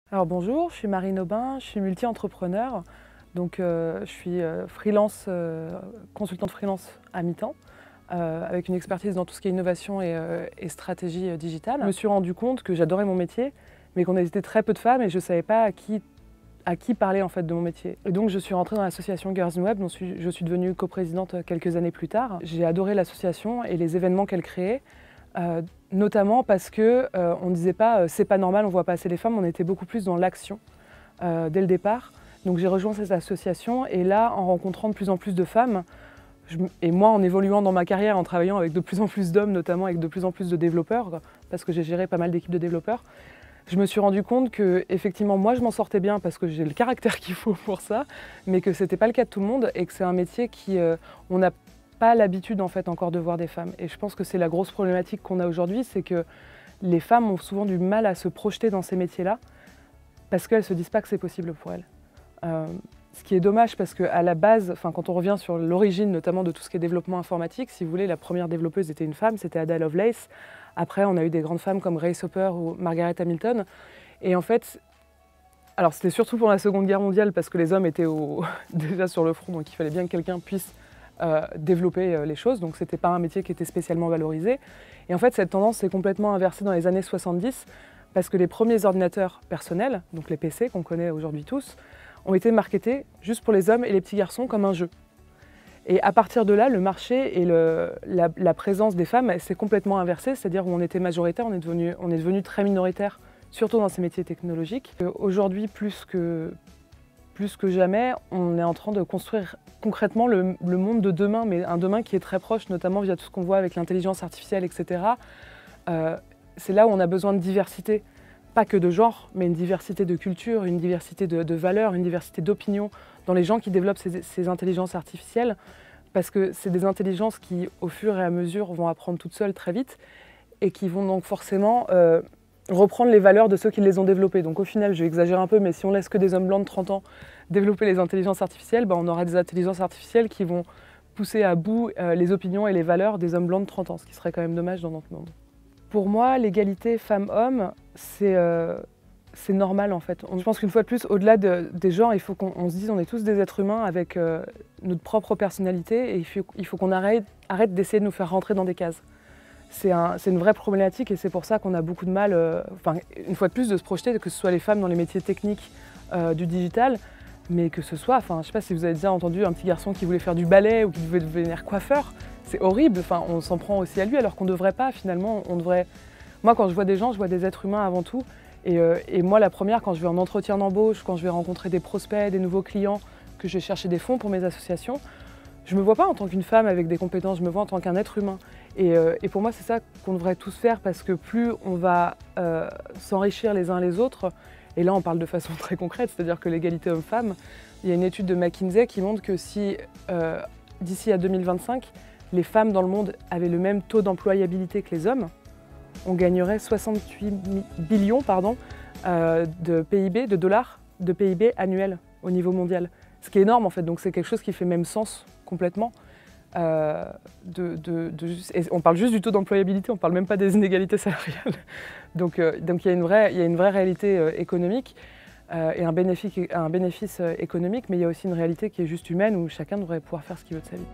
Alors bonjour, je suis Marine Aubin, je suis multi-entrepreneur. Donc je suis consultante freelance à mi-temps, avec une expertise dans tout ce qui est innovation et stratégie digitale. Je me suis rendu compte que j'adorais mon métier, mais qu'on était très peu de femmes et je ne savais pas à qui parler en fait de mon métier. Et donc je suis rentrée dans l'association Girls in Web, dont je suis devenue coprésidente quelques années plus tard. J'ai adoré l'association et les événements qu'elle créait. Notamment parce que on ne disait pas c'est pas normal, on voit pas assez les femmes, on était beaucoup plus dans l'action dès le départ. Donc j'ai rejoint cette association et là, en rencontrant de plus en plus de femmes, et moi en évoluant dans ma carrière, en travaillant avec de plus en plus d'hommes, notamment avec de plus en plus de développeurs, parce que j'ai géré pas mal d'équipes de développeurs, je me suis rendu compte que effectivement moi je m'en sortais bien parce que j'ai le caractère qu'il faut pour ça, mais que c'était pas le cas de tout le monde et que c'est un métier qui on n'a pas l'habitude en fait encore de voir des femmes. Et je pense que c'est la grosse problématique qu'on a aujourd'hui, c'est que les femmes ont souvent du mal à se projeter dans ces métiers-là parce qu'elles ne se disent pas que c'est possible pour elles. Ce qui est dommage parce qu'à la base, quand on revient sur l'origine notamment de tout ce qui est développement informatique, si vous voulez, la première développeuse était une femme, c'était Ada Lovelace. Après, on a eu des grandes femmes comme Grace Hopper ou Margaret Hamilton. Et en fait, alors c'était surtout pour la Seconde Guerre mondiale parce que les hommes étaient déjà sur le front, donc il fallait bien que quelqu'un puisse développer les choses, donc c'était pas un métier qui était spécialement valorisé. Et en fait, cette tendance s'est complètement inversée dans les années 70 parce que les premiers ordinateurs personnels, donc les PC qu'on connaît aujourd'hui tous, ont été marketés juste pour les hommes et les petits garçons comme un jeu. Et à partir de là, le marché et la présence des femmes s'est complètement inversée, c'est-à-dire où on était majoritaire, on est devenu très minoritaire, surtout dans ces métiers technologiques. Aujourd'hui, plus que jamais, on est en train de construire concrètement le monde de demain, mais un demain qui est très proche, notamment via tout ce qu'on voit avec l'intelligence artificielle, etc. C'est là où on a besoin de diversité, pas que de genre, mais une diversité de culture, une diversité de valeurs, une diversité d'opinions dans les gens qui développent ces intelligences artificielles, parce que c'est des intelligences qui, au fur et à mesure, vont apprendre toutes seules très vite et qui vont donc forcément reprendre les valeurs de ceux qui les ont développées. Donc au final, je vais exagérer un peu, mais si on laisse que des hommes blancs de 30 ans développer les intelligences artificielles, on aura des intelligences artificielles qui vont pousser à bout les opinions et les valeurs des hommes blancs de 30 ans, ce qui serait quand même dommage dans notre monde. Pour moi, l'égalité femmes-hommes, c'est normal en fait. Je pense qu'une fois de plus, au-delà des genres, il faut qu'on se dise on est tous des êtres humains avec notre propre personnalité et il faut qu'on arrête d'essayer de nous faire rentrer dans des cases. C'est une vraie problématique et c'est pour ça qu'on a beaucoup de mal, une fois de plus, de se projeter, que ce soit les femmes dans les métiers techniques du digital, mais que ce soit, je ne sais pas si vous avez déjà entendu un petit garçon qui voulait faire du ballet ou qui voulait devenir coiffeur, c'est horrible, on s'en prend aussi à lui alors qu'on ne devrait pas finalement, on devrait... Moi quand je vois des gens, je vois des êtres humains avant tout et moi la première, quand je vais en entretien d'embauche, quand je vais rencontrer des prospects, des nouveaux clients, que je vais chercher des fonds pour mes associations, je ne me vois pas en tant qu'une femme avec des compétences, je me vois en tant qu'un être humain. Et pour moi, c'est ça qu'on devrait tous faire parce que plus on va s'enrichir les uns les autres, et là on parle de façon très concrète, c'est-à-dire que l'égalité homme-femme, il y a une étude de McKinsey qui montre que si d'ici à 2025, les femmes dans le monde avaient le même taux d'employabilité que les hommes, on gagnerait 68 billions de PIB, de dollars de PIB annuel au niveau mondial. Ce qui est énorme en fait, donc c'est quelque chose qui fait même sens complètement. Et on parle juste du taux d'employabilité, on ne parle même pas des inégalités salariales. Donc il y a une vraie réalité économique et un bénéfice économique, mais il y a aussi une réalité qui est juste humaine où chacun devrait pouvoir faire ce qu'il veut de sa vie.